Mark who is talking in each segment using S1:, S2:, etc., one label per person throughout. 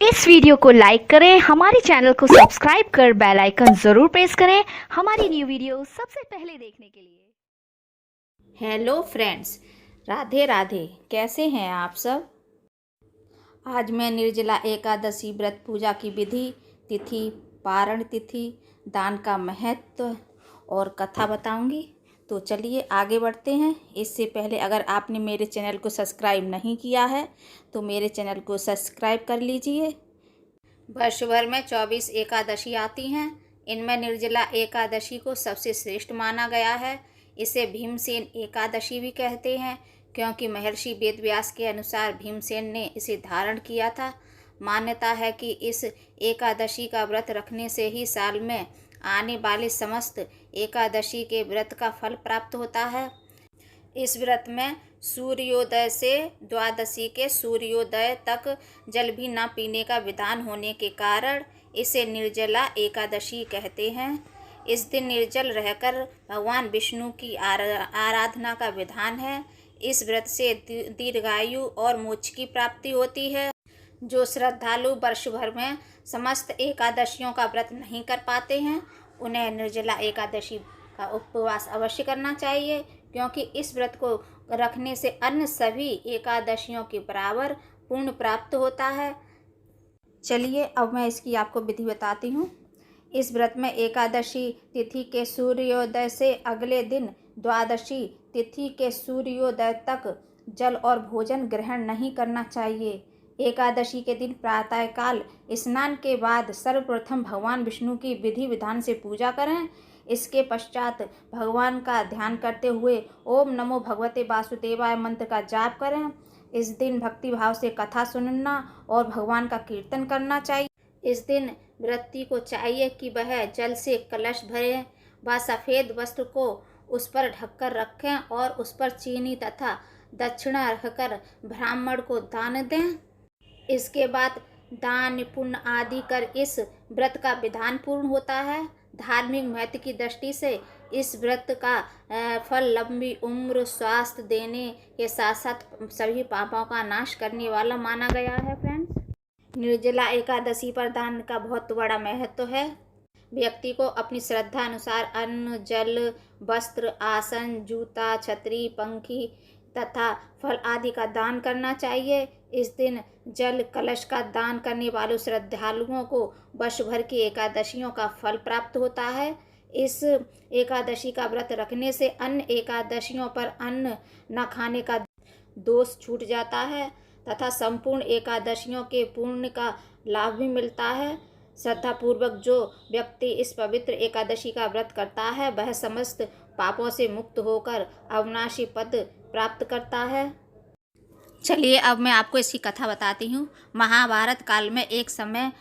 S1: इस वीडियो को लाइक करें, हमारे चैनल को सब्सक्राइब कर बेल आइकन जरूर प्रेस करें हमारी न्यू वीडियो सबसे पहले देखने के लिए।
S2: Hello friends, Radhe Radhe. कैसे हैं आप सब? आज मैं निर्जला एकादशी व्रत पूजा की विधि, तिथि, पारण तिथि, दान का महत्व और कथा बताऊंगी। तो चलिए आगे बढ़ते हैं। इससे पहले अगर आपने मेरे चैनल को सब्सक्राइब नहीं किया है तो मेरे चैनल को सब्सक्राइब कर लीजिए। वर्ष भर में 24 एकादशी आती हैं। इनमें निर्जला एकादशी को सबसे श्रेष्ठ माना गया है। इसे भीमसेन एकादशी भी कहते हैं क्योंकि महर्षि वेदव्यास के अनुसार भीमसेन ने इसे धारण किया था। मान्यता है कि इस एकादशी का व्रत रखने से ही साल में आने वाले समस्त एकादशी के व्रत का फल प्राप्त होता है। इस व्रत में सूर्योदय से द्वादशी के सूर्योदय तक जल भी न पीने का विधान होने के कारण इसे निर्जला एकादशी कहते हैं। इस दिन निर्जल रहकर भगवान विष्णु की आराधना का विधान है। इस व्रत से दीर्घायु और मोक्ष की प्राप्ति होती है। जो श्रद्धालु वर्ष भर में समस्त एकादशियों का व्रत नहीं कर पाते हैं उन्हें निर्जला एकादशी का उपवास अवश्य करना चाहिए क्योंकि इस व्रत को रखने से अन्य सभी एकादशियों के बराबर पुण्य प्राप्त होता है। चलिए अब मैं इसकी आपको विधि बताती हूँ। इस व्रत में एकादशी तिथि के सूर्योदय से अगले दिन द्वादशी तिथि के सूर्योदय तक जल और भोजन ग्रहण नहीं करना चाहिए। एकादशी के दिन प्रातःकाल स्नान के बाद सर्वप्रथम भगवान विष्णु की विधि विधान से पूजा करें। इसके पश्चात भगवान का ध्यान करते हुए ओम नमो भगवते वासुदेवाय मंत्र का जाप करें। इस दिन भक्ति भाव से कथा सुनना और भगवान का कीर्तन करना चाहिए। इस दिन व्रती को चाहिए कि वह जल से कलश भरें व सफ़ेद वस्त्र को उस पर ढककर रखें और उस पर चीनी तथा दक्षिणा रखकर ब्राह्मण को दान दें। इसके बाद दान पुण्य आदि कर इस व्रत का विधान पूर्ण होता है। धार्मिक महत्व की दृष्टि से इस व्रत का फल लंबी उम्र, स्वास्थ्य देने के साथ साथ सभी पापों का नाश करने वाला माना गया है। फ्रेंड्स, निर्जला एकादशी पर दान का बहुत बड़ा महत्व है। व्यक्ति को अपनी श्रद्धा अनुसार अन्न, जल, वस्त्र, आसन, जूता, छतरी, पंखी तथा फल आदि का दान करना चाहिए। इस दिन जल कलश का दान करने वाले श्रद्धालुओं को वर्ष भर की एकादशियों का फल प्राप्त होता है। इस एकादशी का व्रत रखने से अन्य एकादशियों पर अन्न न खाने का दोष छूट जाता है तथा संपूर्ण एकादशियों के पुण्य का लाभ भी मिलता है। श्रद्धापूर्वक जो व्यक्ति इस पवित्र एकादशी का व्रत करता है वह समस्त पापों से मुक्त होकर अविनाशी पद प्राप्त करता है। चलिए अब मैं आपको इसकी कथा बताती हूँ। महाभारत काल में एक समय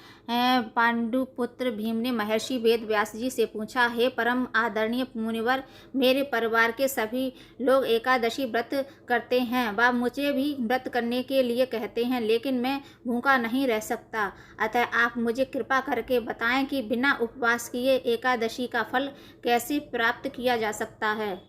S2: पांडुपुत्र भीम ने महर्षि वेद व्यास जी से पूछा, हे परम आदरणीय मुनिवर, मेरे परिवार के सभी लोग एकादशी व्रत करते हैं व मुझे भी व्रत करने के लिए कहते हैं, लेकिन मैं भूखा नहीं रह सकता। अतः आप मुझे कृपा करके बताएं कि बिना उपवास किए एकादशी का फल कैसे प्राप्त किया जा सकता है।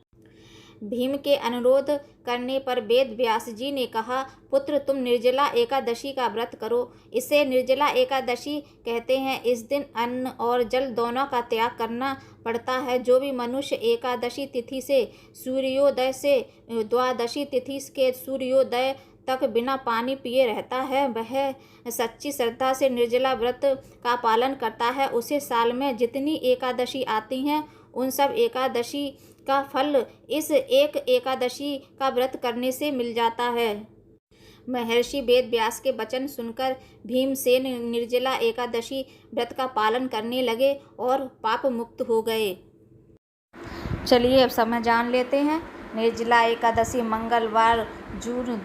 S2: भीम के अनुरोध करने पर वेद व्यास जी ने कहा, पुत्र तुम निर्जला एकादशी का व्रत करो। इसे निर्जला एकादशी कहते हैं। इस दिन अन्न और जल दोनों का त्याग करना पड़ता है। जो भी मनुष्य एकादशी तिथि से सूर्योदय से द्वादशी तिथि के सूर्योदय तक बिना पानी पिए रहता है वह सच्ची श्रद्धा से निर्जला व्रत का पालन करता है। उसे साल में जितनी एकादशी आती हैं उन सब एकादशी का फल इस एक एकादशी का व्रत करने से मिल जाता है। महर्षि वेद व्यास के वचन सुनकर भीमसेन निर्जला एकादशी व्रत का पालन करने लगे और पाप मुक्त हो गए। चलिए अब समय जान लेते हैं। निर्जला एकादशी मंगलवार जून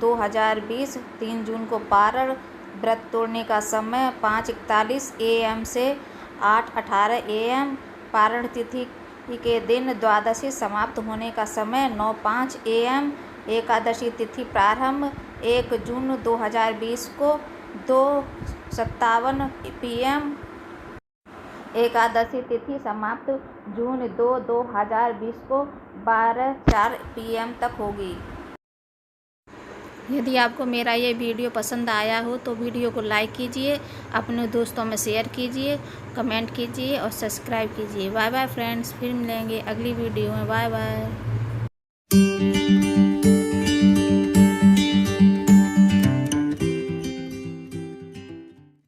S2: 2020 3 जून को पारण। व्रत तोड़ने का समय 5:41 AM से 8:18 AM। पारण तिथि के दिन द्वादशी समाप्त होने का समय 9:05 AM। एकादशी तिथि प्रारंभ 1 जून 2020 को 2:57 PM। एकादशी तिथि समाप्त जून 2020 को 12:04 PM तक होगी। यदि आपको मेरा ये वीडियो पसंद आया हो तो वीडियो को लाइक कीजिए, अपने दोस्तों में शेयर कीजिए, कमेंट कीजिए और सब्सक्राइब कीजिए। बाय बाय फ्रेंड्स, फिर मिलेंगे अगली वीडियो में। Bye bye.